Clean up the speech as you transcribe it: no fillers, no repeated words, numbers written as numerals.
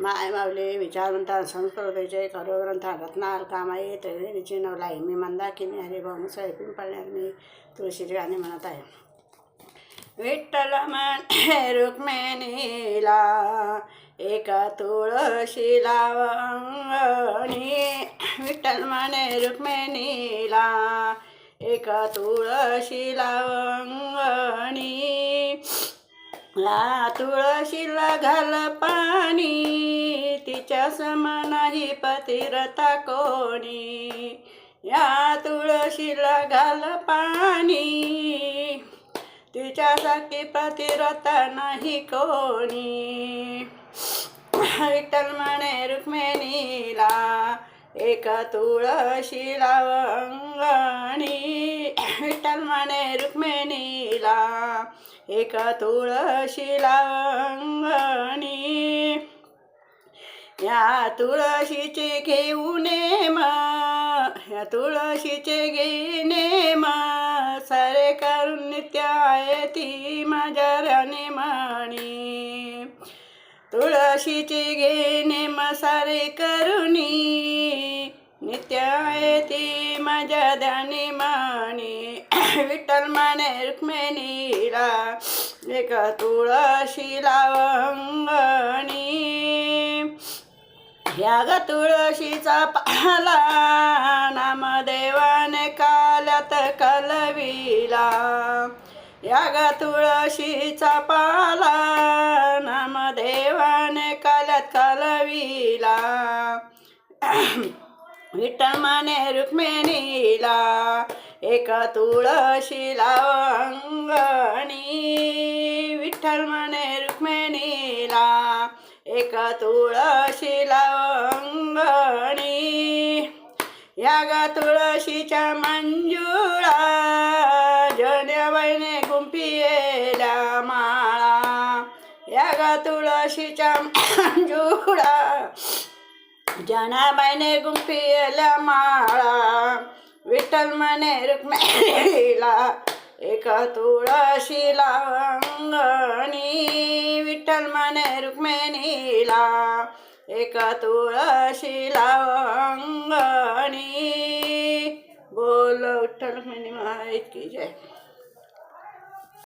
माय माऊली विचारवंता संस्कृतीचे करोग्रंथा रत्नाल कामाई त्रिवेणीची नवलाई मी मंदाकिनी हरिभाऊ मुसळे पिंपळण्यात मी तुळशीची गाणी म्हणत आहे. विठ्ठल म्हणे रुक्मिणीला एक तुळशी लावणी, विठ्ठल म्हणे रुक्मिणीला एक तुळशी लावणी, या तुळशीला घाल पाणी तिच्या सम नाही पतिव्रता कोणी, या तुळशीला घाल पाणी तिच्यासारखी पतिव्रता नाही कोणी. विठ्ठल म्हणे रुक्मिणीला एक तुळशी लावणी, विठ्ठल म्हणे रुक्मिणीला एक तुळशी लावणी, या तुळशीचे घेऊन या तुळशीचे घेणे सारे करून नित्य आहे ती माझ्या राणी म्हणी, तुळशीचे घेणे सारे करुणी नित्य आहे ती माझ्या ध्यानी म्हणी. विठ्ठल म्हणे रुक्मिणीला एक तुळशी लावणी, या ग तुळशीचा पाला नामदेवाने काल्यात कलविला, या ग तुळशीचा पाला नामदेवाने काल्यात कलविला. विठ्ठल म्हणे रुक्मिणीला एक तुळशी लावणी, विठ्ठल म्हणे रुक्मिणीला एक तुळशी लावणी, या ग तुळशीच्या मंजुळा जनाबाईने गुंफिलेल्या माळा, या ग तुळशीच्या मंजुळा जनाबाईने गुंफिलेल्या माळा. विठ्ठल म्हणे रुक्मिणीला एक तुळशी लावणी, विठ्ठल म्हणे रुक्मिणीला एक तुळशी लावणी. बोल विठ्ठल रुक्मिणी माई की जय.